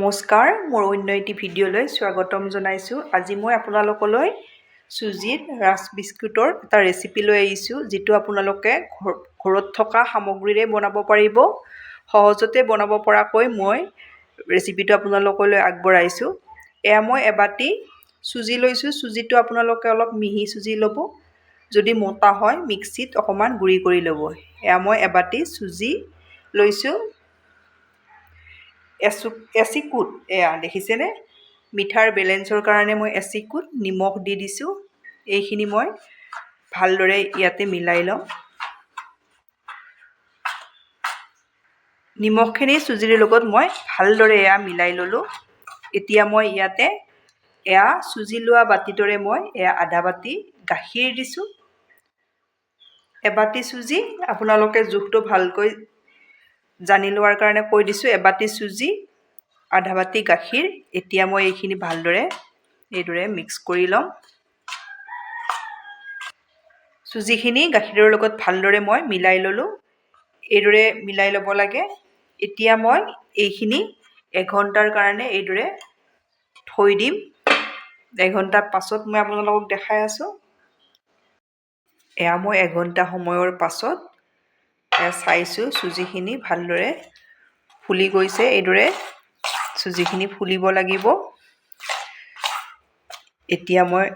নমস্কাৰ, মোৰ অন্য এটি ভিডিঅ'লৈ স্বাগতম জনাইছোঁ। আজি মই আপোনালোকলৈ চুজিৰ ৰাস্ক বিস্কুটৰ এটা ৰেচিপি লৈ আহিছোঁ, যিটো আপোনালোকে ঘৰত থকা সামগ্ৰীৰে বনাব পাৰিব। সহজতে বনাব পৰাকৈ মই ৰেচিপিটো আপোনালোকলৈ আগবঢ়াইছোঁ। এয়া মই এবাটি চুজি লৈছোঁ। চুজিটো আপোনালোকে অলপ মিহি চুজি ল'ব। যদি মোটা হয় মিক্সিত অকণমান গুড়ি কৰি ল'ব। এয়া মই এবাটি চুজি লৈছোঁ। এচিকুট এয়া দেখিছেনে, মিঠাৰ বেলেঞ্চৰ কাৰণে মই এচিকুট নিমখ দি দিছোঁ। এইখিনি মই ভালদৰে ইয়াতে মিলাই ল'ম। নিমখখিনি চুজিৰ লগত মই ভালদৰে এয়া মিলাই ল'লোঁ। এতিয়া মই ইয়াতে এয়া চুজি লোৱা বাতিটোৰে মই এয়া আধা বাতি গাখীৰ দিছোঁ। এবাটি চুজি, আপোনালোকে জোখটো ভালকৈ জানি লোৱাৰ কাৰণে কৈ দিছোঁ। এবাটি চুজি, আধা বাতি গাখীৰ। এতিয়া মই এইখিনি ভালদৰে এইদৰে মিক্স কৰি ল'ম। চুজিখিনি গাখীৰৰ লগত ভালদৰে মই মিলাই ল'লোঁ। এইদৰে মিলাই ল'ব লাগে। এতিয়া মই এইখিনি এঘণ্টাৰ কাৰণে এইদৰে থৈ দিম। এঘণ্টাৰ পাছত মই আপোনালোকক দেখাই আছোঁ। এয়া মই এঘণ্টা সময়ৰ পাছত চাইছোঁ, চুজিখিনি ভালদৰে ফুলি গৈছে। এইদৰে চুজিখিনি ফুলিব লাগিব। এতিয়া মই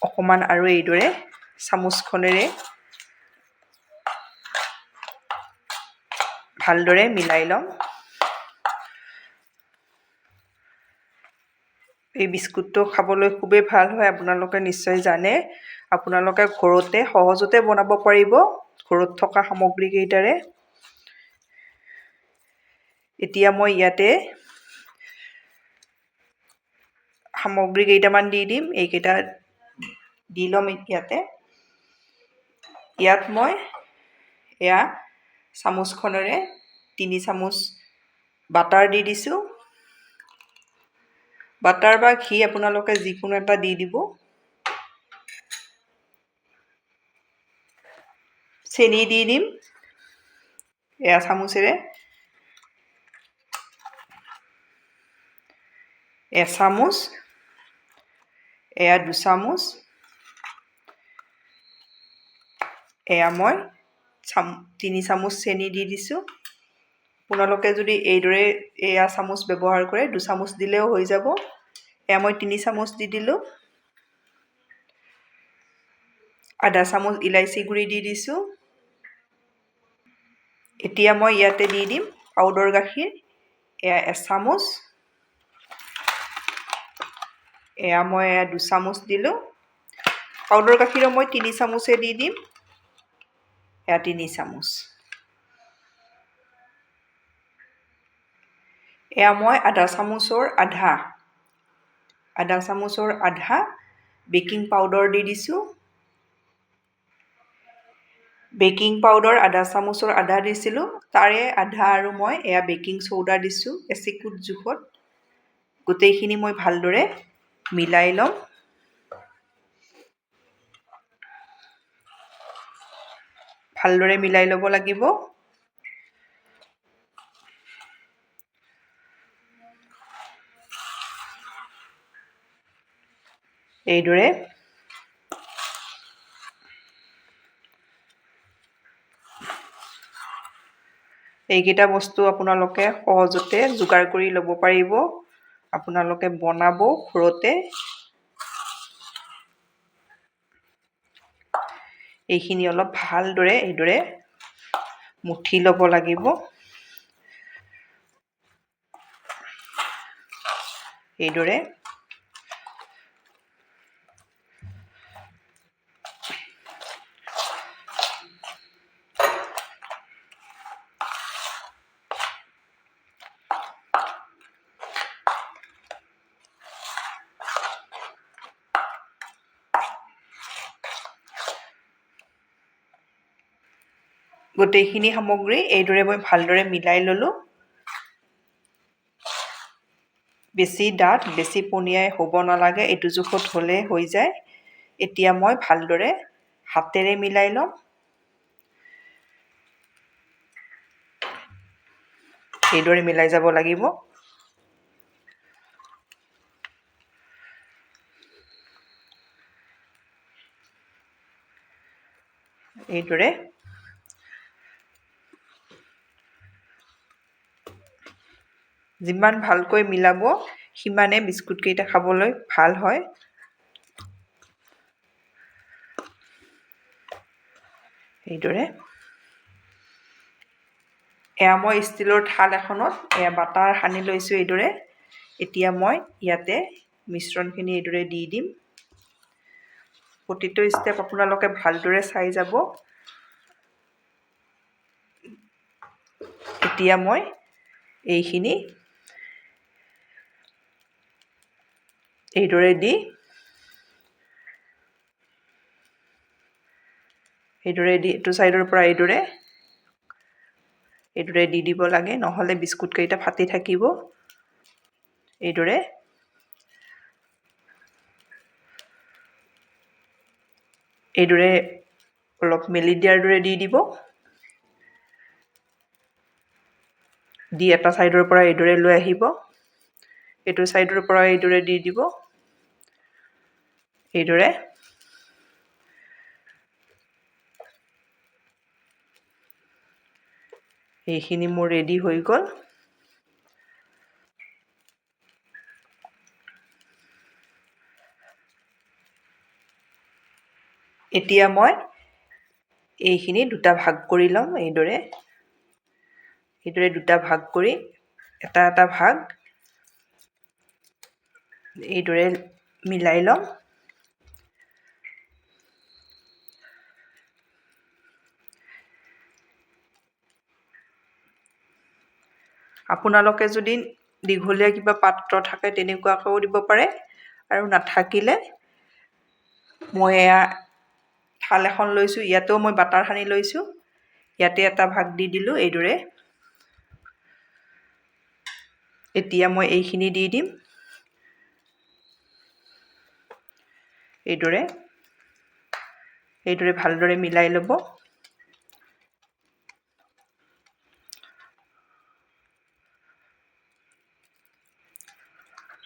অকণমান আৰু এইদৰে চামুচখনেৰে ভালদৰে মিলাই ল'ম। এই বিস্কুটটো খাবলৈ খুবেই ভাল হয়, আপোনালোকে নিশ্চয় জানে। আপোনালোকে ঘৰতে সহজতে বনাব পাৰিব, ঘৰত থকা সামগ্ৰীকেইটাৰে। এতিয়া মই ইয়াতে সামগ্ৰী কেইটামান দি দিম। এইকেইটা দি ল'ম ইয়াতে। ইয়াত মই এয়া চামুচখনেৰে 3 চামুচ বাটাৰ দি দিছোঁ। বাটাৰ বা ঘি আপোনালোকে যিকোনো এটা দি দিব। চেনি দি দিম এয়া চামুচেৰে। এচামুচ, এয়া 2 চামুচ, এয়া মই 3 চামুচ চেনি দি দিছোঁ। আপোনালোকে যদি এইদৰে এয়া চামুচ ব্যৱহাৰ কৰে 2 চামুচ দিলেও হৈ যাব। এয়া মই 3 চামুচ দি দিলোঁ। আধা চামুচ ইলাইচি গুড়ি দি দিছোঁ। এতিয়া মই ইয়াতে দি দিম পাউডাৰ গাখীৰ। এয়া 1 চামুচ, এয়া মই 2 চামুচ দিলোঁ। পাউডাৰ গাখীৰো মই 3 চামুচে দি দিম। এয়া 3 চামুচ। এয়া মই আধা চামুচৰ আধা বেকিং পাউডাৰ দি দিছোঁ। বেকিং পাউডাৰ আধা চামুচৰ আধা দিছিলোঁ, তাৰে আধা আৰু মই এয়া বেকিং চ'ডা দিছোঁ এচিকুট জোখত। গোটেইখিনি মই ভালদৰে মিলাই ল'ম। ভালদৰে মিলাই ল'ব লাগিব। এইদৰে এইকেইটা বস্তু আপোনালোকে সহজতে যোগাৰ কৰি ল'ব পাৰিব। আপোনালোকে বনাব ঘৰতে। এইখিনি অলপ ভালদৰে এইদৰে মুঠি ল'ব লাগিব। এইদৰে গোটেইখিনি সামগ্ৰী এইদৰে মই ভালদৰে মিলাই ল'লোঁ। বেছি ডাঠ, বেছি পনীয়াই হ'ব নালাগে, এইটো জোখত হ'লে হৈ যায়। এতিয়া মই ভালদৰে হাতেৰে মিলাই ল'ম। এইদৰে মিলাই যাব লাগিব। এইদৰে যিমান ভালকৈ মিলাব সিমানে বিস্কুটকেইটা খাবলৈ ভাল হয়। এইদৰে এয়া মই ষ্টিলৰ থাল এখনত এয়া বাটাৰ সানি লৈছোঁ এইদৰে। এতিয়া মই ইয়াতে মিশ্ৰণখিনি এইদৰে দি দিম। প্ৰতিটো ষ্টেপ আপোনালোকে ভালদৰে চাই যাব। এতিয়া মই এইখিনি এইদৰে দি এইটো ছাইডৰ পৰা এইদৰে দি দিব লাগে, নহ'লে বিস্কুটকেইটা ফাটি থাকিব। এইদৰে অলপ মেলি দিয়াৰ দৰে দি দিব। দি এটা ছাইডৰ পৰা এইদৰে লৈ আহিব, এইটো ছাইডৰ পৰা এইদৰে দি দিব। এইদৰে এইখিনি মোৰ ৰেডি হৈ গ'ল। এতিয়া মই এইখিনি দুটা ভাগ কৰি ল'ম। এইদৰে দুটা ভাগ কৰি এটা ভাগ এইদৰে মিলাই ল'ম। আপোনালোকে যদি দীঘলীয়া কিবা পাত্ৰ থাকে তেনেকুৱাকৈও দিব পাৰে, আৰু নাথাকিলে মই এয়া থাল এখন লৈছোঁ, ইয়াতেও মই বাটাৰ সানি লৈছোঁ, ইয়াতে এটা ভাগ দি দিলোঁ এইদৰে। এতিয়া মই এইখিনি দি দিম। এইদৰে ভালদৰে মিলাই ল'ব।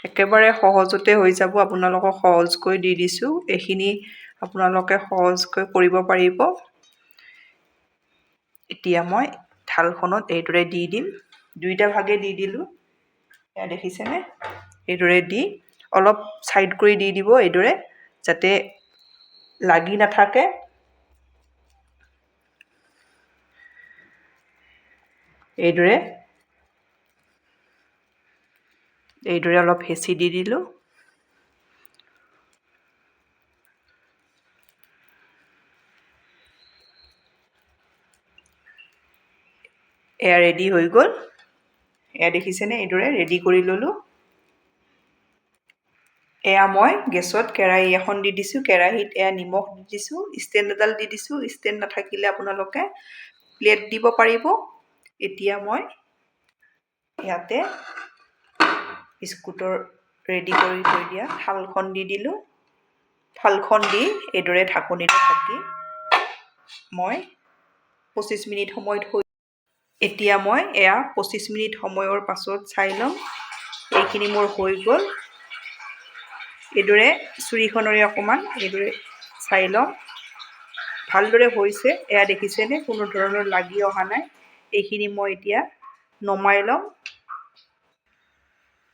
একেবাৰে সহজতে হৈ যাব, আপোনালোকক সহজকৈ দি দিছোঁ। এইখিনি আপোনালোকে সহজকৈ কৰিব পাৰিব। এতিয়া মই থালখনত এইদৰে দি দিম, দুইটা ভাগে দি দিলোঁ। এয়া দেখিছেনে? এইদৰে দি অলপ ছাইড কৰি দি দিব এইদৰে, যাতে লাগি নাথাকে। এইদৰে অলপ হেঁচি দি দিলোঁ। এয়া ৰেডি হৈ গ'ল। এয়া দেখিছেনে? এইদৰে ৰেডি কৰি ল'লোঁ। এয়া মই গেছত কেৰাহী এখন দি দিছোঁ, কেৰাহীত এয়া নিমখ দি দিছোঁ, ষ্টেণ্ড এডাল দি দিছোঁ। ষ্টেণ্ড নাথাকিলে আপোনালোকে প্লেট দিব পাৰিব। এতিয়া মই ইয়াতে বিস্কুটৰ ৰেডি কৰি থৈ দিয়া থালখন দি দিলোঁ। থালখন দি এইদৰে ঢাকনিৰে ঢাকি মই 25 মিনিট সময় থৈ। এতিয়া মই এয়া 25 মিনিট সময়ৰ পাছত চাই ল'ম। এইখিনি মোৰ হৈ গ'ল। এইদৰে চুৰিখনেৰে অকণমান এইদৰে চাই ল'ম, ভালদৰে হৈছে। এয়া দেখিছেনে? কোনো ধৰণৰ লাগি অহা নাই। এইখিনি মই এতিয়া নমাই ল'ম।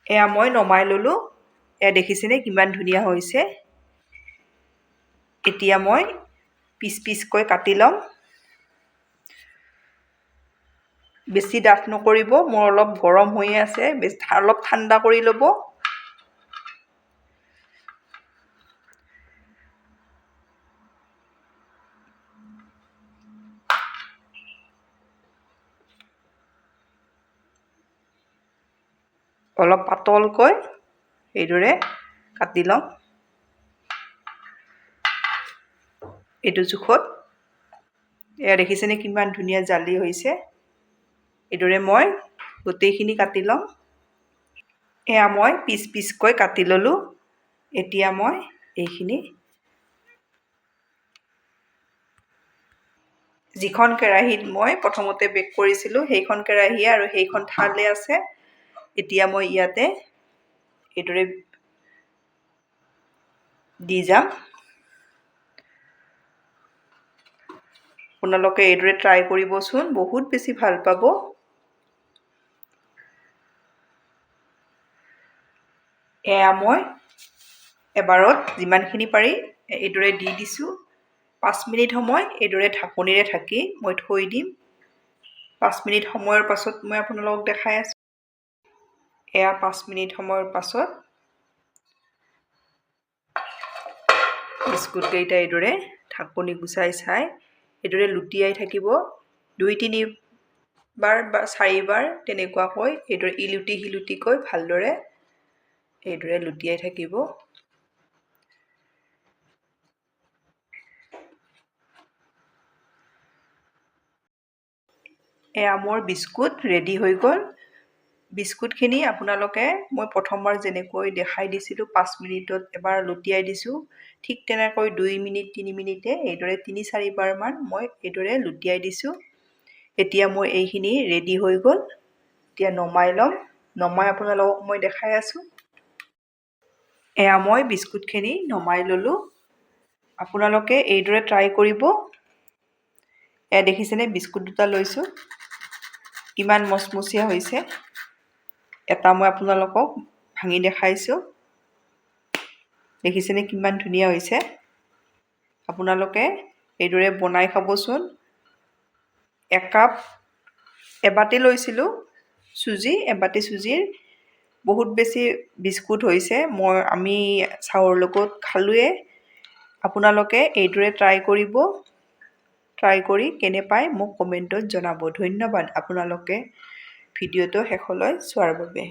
এয়া মই নমাই ল'লোঁ। এয়া দেখিছেনে কিমান ধুনীয়া হৈছে। এতিয়া মই পিচ পিচকৈ কাটি ল'ম। বেছি ডাঠ নকৰিব, মোৰ অলপ গৰম হৈ আছে, অলপ ঠাণ্ডা কৰি ল'ব। অলপ পাতলকৈ এইদৰে কাটি ল'ম। এইটো জোখত। এয়া দেখিছেনে কিমান ধুনীয়া জালি হৈছে। এইদৰে মই গোটেইখিনি কাটি ল'ম। এয়া মই পিচ পিচকৈ কাটি ল'লোঁ। এতিয়া মই এইখিনি যিখন কেৰাহীত মই প্ৰথমতে বেক কৰিছিলোঁ সেইখন কেৰাহীয়ে আৰু সেইখন থালে আছে। এতিয়া মই ইয়াতে এইদৰে দি যাম। আপোনালোকে এইদৰে ট্ৰাই কৰিবচোন, বহুত বেছি ভাল পাব। এয়া মই এবাৰত যিমানখিনি পাৰি এইদৰে দি দিছোঁ। 5 মিনিট সময় এইদৰে ঢাকনিৰে ঢাকি মই থৈ দিম। 5 মিনিট সময়ৰ পাছত মই আপোনালোকক দেখাই আছোঁ। এয়া 5 মিনিট সময়ৰ পাছত বিস্কুটকেইটা এইদৰে ঢাকনি গুচাই চাই এইদৰে লুটিয়াই থাকিব। 2-3 বাৰ বা 4 বাৰ তেনেকুৱাকৈ এইদৰে ইলুটি সিলুটিকৈ ভালদৰে এইদৰে লুটিয়াই থাকিব। এয়া মোৰ বিস্কুট ৰেডি হৈ গ'ল। বিস্কুটখিনি আপোনালোকে মই প্ৰথমবাৰ যেনেকৈ দেখাই দিছিলোঁ 5 মিনিটত এবাৰ লুটিয়াই দিছোঁ, ঠিক তেনেকৈ 2 মিনিট 3 মিনিটে এইদৰে 3-4 বাৰমান মই এইদৰে লুটিয়াই দিছোঁ। এতিয়া মোৰ এইখিনি ৰেডি হৈ গ'ল। এতিয়া নমাই ল'ম। নমাই আপোনালোকক মই দেখাই আছোঁ। এয়া মই বিস্কুটখিনি নমাই ল'লোঁ। আপোনালোকে এইদৰে ট্ৰাই কৰিব। এয়া দেখিছেনে বিস্কুট দুটা লৈছোঁ, কিমান মচমচীয়া হৈছে। এটা মই আপোনালোকক ভাঙি দেখাইছোঁ। দেখিছেনে কিমান ধুনীয়া হৈছে। আপোনালোকে এইদৰে বনাই খাবচোন। এবাতি লৈছিলোঁ চুজি, এবাতি চুজিৰ বহুত বেছি বিস্কুট হৈছে। আমি চাহৰ লগত খালোঁৱে। আপোনালোকে এইদৰে ট্ৰাই কৰিব। ট্ৰাই কৰি কেনে পায় মোক কমেণ্টত জনাব। ধন্যবাদ আপোনালোকে ভিডিঅ'টো শেষলৈ চোৱাৰ বাবে।